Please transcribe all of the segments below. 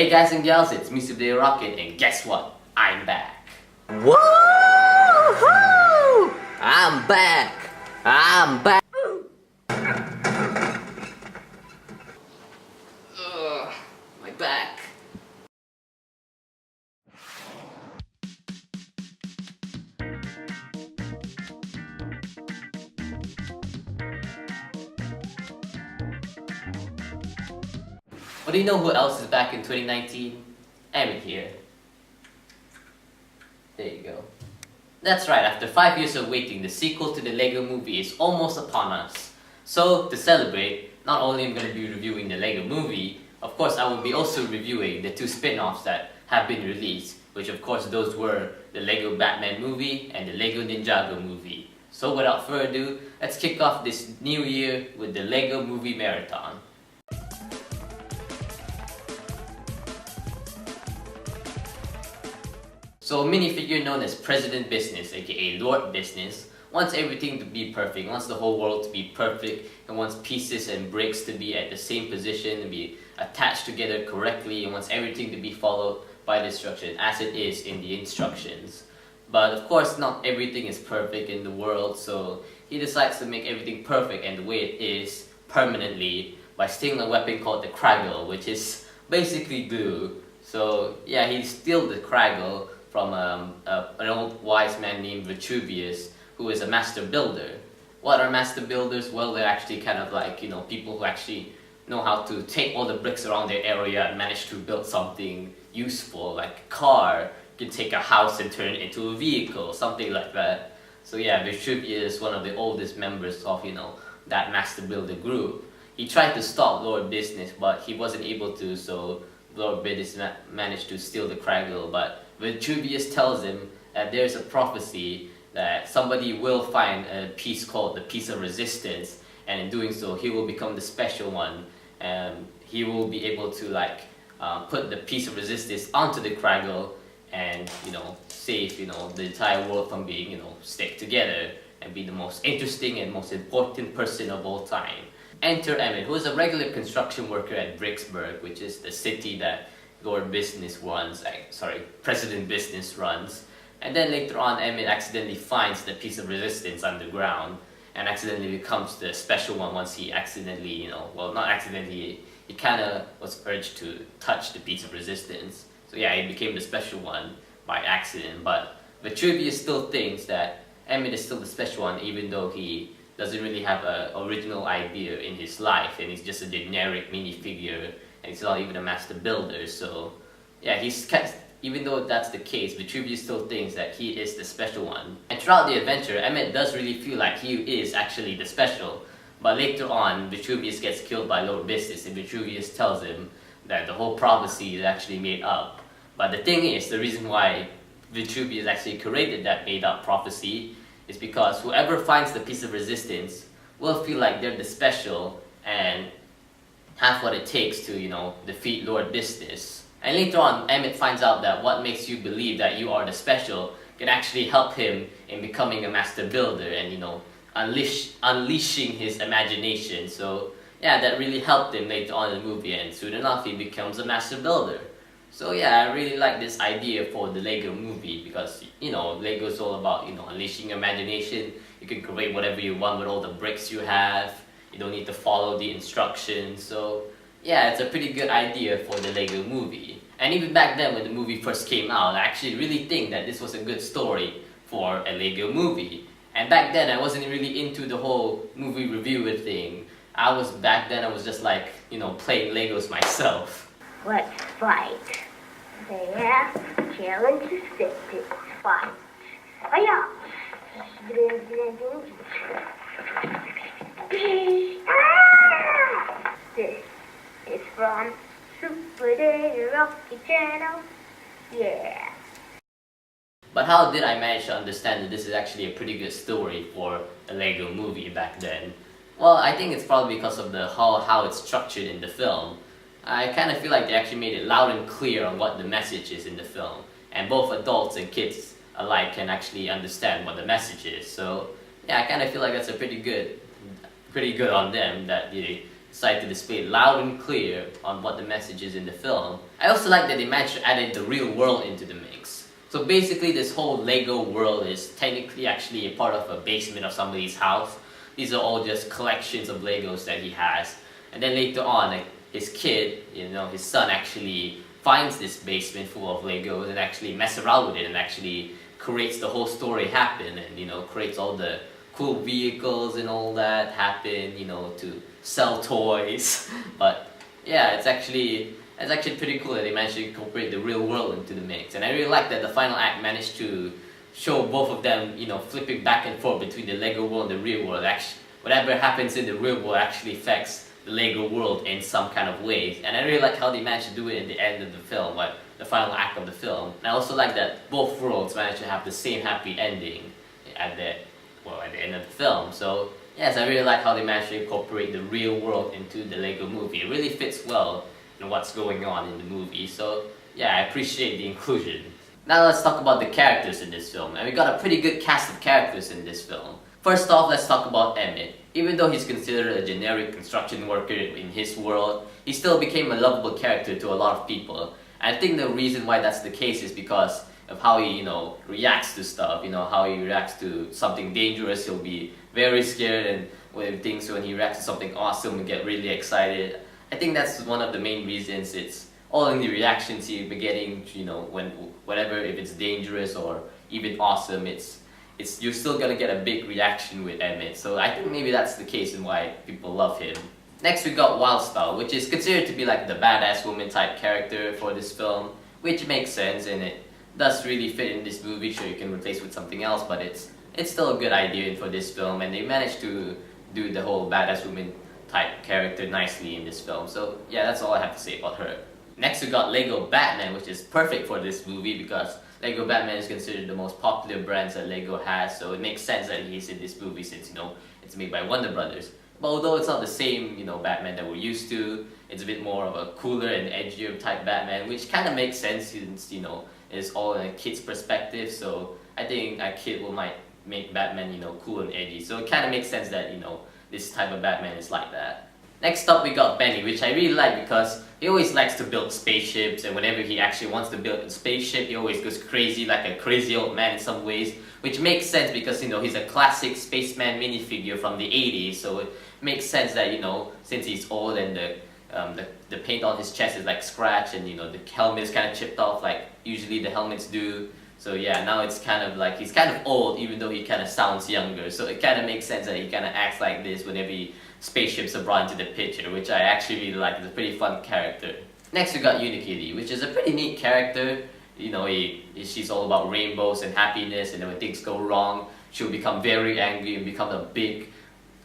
Hey guys and gals, it's me Subday Rocket, and guess what? I'm back. Woohoo! I'm back! I'm back! My back. But do you know who else is back in 2019? Emmett here. There you go. That's right, after 5 years of waiting, the sequel to the Lego movie is almost upon us. So, to celebrate, not only am I going to be reviewing the Lego movie, of course I will be also reviewing the two spin-offs that have been released, which of course those were the Lego Batman movie and the Lego Ninjago movie. So without further ado, let's kick off this new year with the Lego Movie Marathon. So a minifigure known as President Business, aka Lord Business, wants everything to be perfect, wants the whole world to be perfect, and wants pieces and bricks to be at the same position, to be attached together correctly, and wants everything to be followed by the instruction as it is in the instructions. But of course not everything is perfect in the world, so he decides to make everything perfect and the way it is permanently by stealing a weapon called the Kraggle, which is basically glue. So yeah, he steals the Kraggle from an old wise man named Vitruvius, who is a master builder. What are master builders? Well, they're actually kind of like, people who actually know how to take all the bricks around their area and manage to build something useful, like a car. You can take a house and turn it into a vehicle, something like that. So yeah, Vitruvius is one of the oldest members of, that master builder group. He tried to stop Lord Business, but he wasn't able to, so Lord Business managed to steal the Kraggle, but Vitruvius tells him that there's a prophecy that somebody will find a piece called the Piece of Resistance, and in doing so he will become the special one, and he will be able to put the Piece of Resistance onto the Kraggle and save the entire world from being stick together and be the most interesting and most important person of all time. Enter Emmett, who is a regular construction worker at Bricksburg, which is the city that President Business runs. And then later on, Emmett accidentally finds the Piece of Resistance underground and accidentally becomes the special one once he accidentally, not accidentally, he kind of was urged to touch the Piece of Resistance. So yeah, he became the special one by accident, but Vitruvius still thinks that Emmett is still the special one, even though he doesn't really have an original idea in his life, and he's just a generic minifigure, and he's not even a master builder. So yeah, even though that's the case, Vitruvius still thinks that he is the special one. And throughout the adventure, Emmett does really feel like he is actually the special, but later on, Vitruvius gets killed by Lord Business, and Vitruvius tells him that the whole prophecy is actually made up. But the thing is, the reason why Vitruvius actually created that made up prophecy is because whoever finds the Piece of Resistance will feel like they're the special and have what it takes to, defeat Lord Business. And later on, Emmett finds out that what makes you believe that you are the special can actually help him in becoming a master builder and, unleashing his imagination. So yeah, that really helped him later on in the movie, and soon enough he becomes a master builder. So yeah, I really like this idea for the Lego movie because, Lego is all about, unleashing your imagination. You can create whatever you want with all the bricks you have. You don't need to follow the instructions. So yeah, it's a pretty good idea for the Lego movie. And even back then when the movie first came out, I actually really think that this was a good story for a Lego movie. And back then I wasn't really into the whole movie reviewer thing. Back then I was just like, playing Legos myself. Let's fight. There, challenge accepted. Fight. Hiya! This is from Super Day Rocky Channel. Yeah. But how did I manage to understand that this is actually a pretty good story for a Lego movie back then? Well, I think it's probably because of how it's structured in the film. I kind of feel like they actually made it loud and clear on what the message is in the film, and both adults and kids alike can actually understand what the message is. So yeah, I kind of feel like that's a pretty good on them that they decide to display loud and clear on what the message is in the film. I also like that they managed to add in the real world into the mix. So basically this whole Lego world is technically actually a part of a basement of somebody's house. These are all just collections of Legos that he has. And then later on, like, his kid, his son actually finds this basement full of Legos and actually mess around with it and actually creates the whole story happen and creates all the cool vehicles and all that happen, to sell toys. But yeah, it's actually pretty cool that they managed to incorporate the real world into the mix. And I really like that the final act managed to show both of them, flipping back and forth between the Lego world and the real world. Actually, whatever happens in the real world actually affects the Lego world in some kind of way. And I really like how they managed to do it in the end of the film, like the final act of the film. And I also like that both worlds managed to have the same happy ending at the end of the film. So yes, I really like how they managed to incorporate the real world into the Lego movie. It really fits well in what's going on in the movie. So yeah, I appreciate the inclusion. Now let's talk about the characters in this film. And we got a pretty good cast of characters in this film. First off, let's talk about Emmett. Even though he's considered a generic construction worker in his world, he still became a lovable character to a lot of people. And I think the reason why that's the case is because of how he, reacts to stuff, how he reacts to something dangerous. He'll be very scared, and when he reacts to something awesome, he'll get really excited. I think that's one of the main reasons. It's all in the reactions he'll be getting, if it's dangerous or even awesome, you're still gonna get a big reaction with Emmett. So I think maybe that's the case and why people love him. Next we got Wildstyle, which is considered to be like the badass woman type character for this film, which makes sense and it does really fit in this movie. Sure, you can replace with something else, but it's still a good idea for this film, and they managed to do the whole badass woman type character nicely in this film. So yeah, that's all I have to say about her. Next we got Lego Batman, which is perfect for this movie because Lego Batman is considered the most popular brands that Lego has, so it makes sense that he's in this movie since it's made by Warner Brothers. But although it's not the same Batman that we're used to, it's a bit more of a cooler and edgier type Batman, which kind of makes sense since it's all in a kid's perspective. So I think a kid might make Batman cool and edgy. So it kind of makes sense that this type of Batman is like that. Next up we got Benny, which I really like because he always likes to build spaceships, and whenever he actually wants to build a spaceship, he always goes crazy, like a crazy old man in some ways, which makes sense because he's a classic spaceman minifigure from the 80s, so it makes sense that since he's old and the paint on his chest is like scratched and the helmet is kind of chipped off like usually the helmets do. So yeah, now it's kind of like he's kind of old even though he kind of sounds younger, so it kind of makes sense that he kind of acts like this whenever spaceships are brought into the picture, which I actually really like. It's a pretty fun character. Next we got Unikitty, which is a pretty neat character. She's all about rainbows and happiness, and then when things go wrong, she'll become very angry and become a big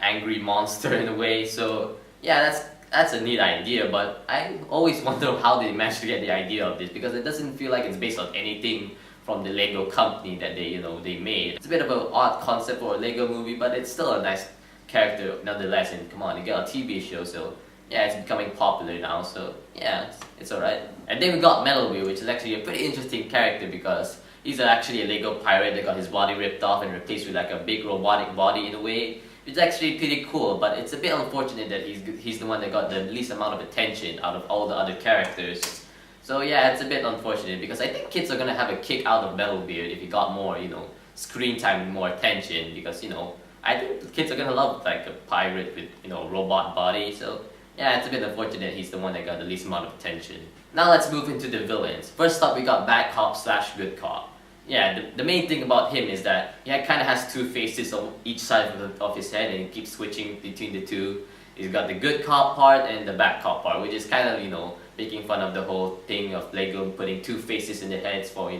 angry monster in a way. So yeah, that's a neat idea, but I always wonder how they managed to get the idea of this because it doesn't feel like it's based on anything from the Lego company that they made. It's a bit of an odd concept for a Lego movie, but it's still a nice character nonetheless, and come on, you got a TV show, so yeah, it's becoming popular now, so yeah, it's alright. And then we got Metal Wheel, which is actually a pretty interesting character because he's actually a Lego pirate that got his body ripped off and replaced with like a big robotic body in a way. It's actually pretty cool, but it's a bit unfortunate that he's the one that got the least amount of attention out of all the other characters. So yeah, it's a bit unfortunate because I think kids are gonna have a kick out of Metal Beard if he got more, screen time and more attention because, I think the kids are gonna love like a pirate with, robot body. So yeah, it's a bit unfortunate he's the one that got the least amount of attention. Now let's move into the villains. First up, we got Bad Cop / Good Cop. Yeah, the main thing about him is that he kind of has two faces on each side of his head, and he keeps switching between the two. He's got the good cop part and the bad cop part, which is kind of, making fun of the whole thing of Lego putting two faces in the heads for,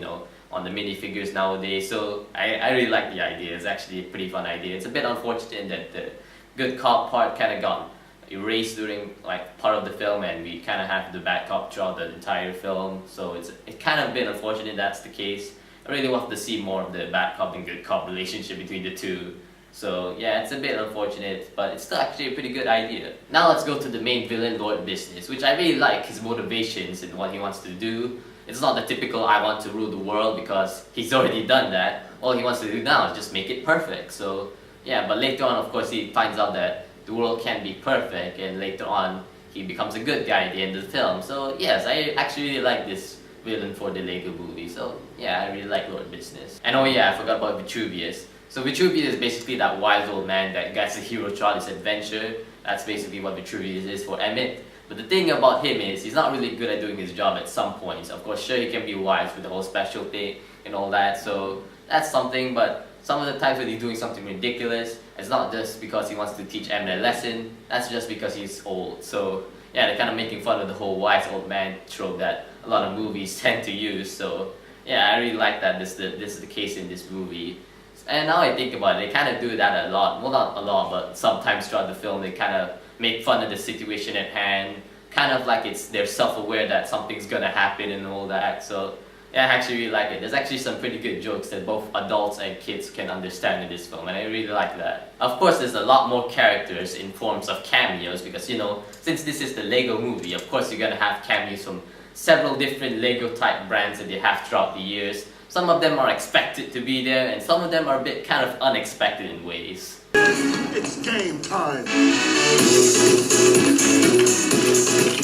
on the minifigures nowadays. So I really like the idea. It's actually a pretty fun idea. It's a bit unfortunate that the good cop part kind of got erased during like part of the film, and we kind of have the bad cop throughout the entire film. So it's kind of a bit unfortunate that's the case. I really want to see more of the bad cop and good cop relationship between the two. So yeah, it's a bit unfortunate, but it's still actually a pretty good idea. Now let's go to the main villain, Lord Business, which I really like his motivations and what he wants to do. It's not the typical I want to rule the world because he's already done that. All he wants to do now is just make it perfect. So yeah, but later on, of course, he finds out that the world can be perfect, and later on he becomes a good guy at the end of the film. So yes, I actually really like this villain for the Lego movie. So yeah, I really like Lord Business. And oh yeah, I forgot about Vitruvius. So Vitruvius is basically that wise old man that gets the hero throughout his adventure. That's basically what Vitruvius is for Emmett. But the thing about him is he's not really good at doing his job at some points. Of course, sure, he can be wise with the whole special thing and all that, so that's something, but some of the times when he's doing something ridiculous, it's not just because he wants to teach Emmett a lesson, that's just because he's old. So yeah, they're kind of making fun of the whole wise old man trope that a lot of movies tend to use. So yeah, I really like that this is the case in this movie. And now I think about it, they kind of do that a lot. Well, not a lot, but sometimes throughout the film they kind of make fun of the situation at hand, kind of like they're self-aware that something's gonna happen and all that. So yeah, I actually really like it. There's actually some pretty good jokes that both adults and kids can understand in this film, and I really like that. Of course, there's a lot more characters in forms of cameos because, you know, since this is the Lego movie, of course you're gonna have cameos from several different Lego type brands that they have throughout the years. Some of them are expected to be there, and some of them are a bit kind of unexpected in ways. It's game time.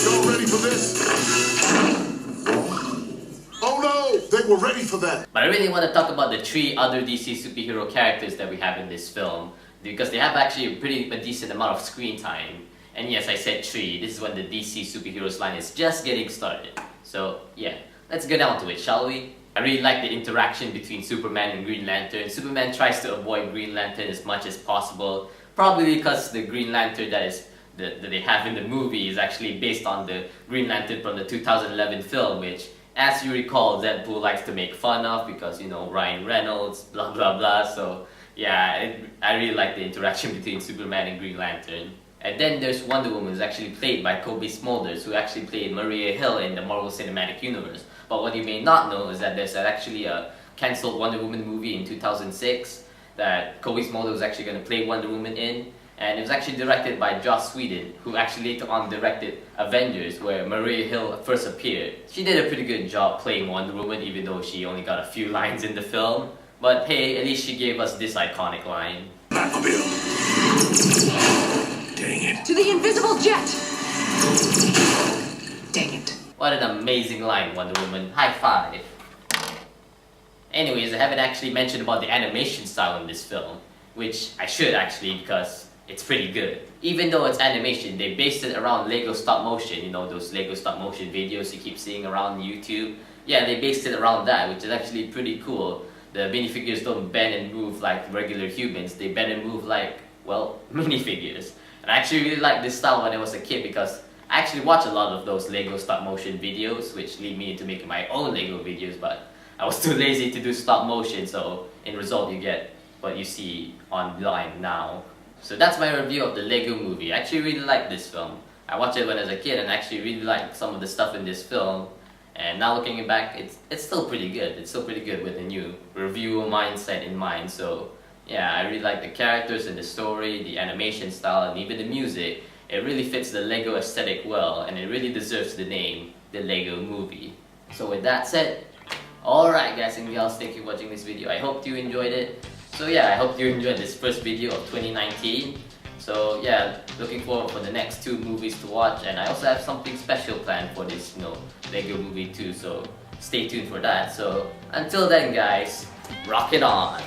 Y'all ready for this? Oh no, they were ready for that. But I really want to talk about the 3 other DC superhero characters that we have in this film, because they have actually a decent amount of screen time. And yes, I said 3. This is when the DC superheroes line is just getting started. So yeah, let's get down to it, shall we? I really like the interaction between Superman and Green Lantern. Superman tries to avoid Green Lantern as much as possible, probably because the Green Lantern that they have in the movie is actually based on the Green Lantern from the 2011 film, which, as you recall, Deadpool likes to make fun of because, you know, Ryan Reynolds, blah blah blah. So yeah, I really like the interaction between Superman and Green Lantern. And then there's Wonder Woman, who's actually played by Kobe Smulders, who actually played Maria Hill in the Marvel Cinematic Universe. But what you may not know is that there's actually a cancelled Wonder Woman movie in 2006 that Kobe Smulders was actually going to play Wonder Woman in. And it was actually directed by Joss Whedon, who actually later on directed Avengers, where Maria Hill first appeared. She did a pretty good job playing Wonder Woman, even though she only got a few lines in the film. But hey, at least she gave us this iconic line. Batmobile. Dang it. To the invisible jet! Dang it. What an amazing line, Wonder Woman. High five. Anyways, I haven't actually mentioned about the animation style in this film, which I should actually, because it's pretty good. Even though it's animation, they based it around Lego stop motion, you know, those Lego stop motion videos you keep seeing around YouTube. Yeah, they based it around that, which is actually pretty cool. The minifigures don't bend and move like regular humans, they bend and move like, well, minifigures. And I actually really liked this style when I was a kid because I actually watched a lot of those Lego stop motion videos, which lead me into making my own Lego videos, but I was too lazy to do stop motion, so in result you get what you see online now. So that's my review of the Lego movie. I actually really liked this film. I watched it when I was a kid and actually really liked some of the stuff in this film. And now looking back, it's still pretty good. It's still pretty good with a new review mindset in mind. So yeah, I really like the characters and the story, the animation style, and even the music. It really fits the Lego aesthetic well, and it really deserves the name, the Lego movie. So with that said, alright guys and girls, thank you for watching this video. I hope you enjoyed it. So yeah, I hope you enjoyed this first video of 2019. So yeah, looking forward for the next 2 movies to watch, and I also have something special planned for this, you know, Lego movie too, so stay tuned for that. So until then guys, rock it on!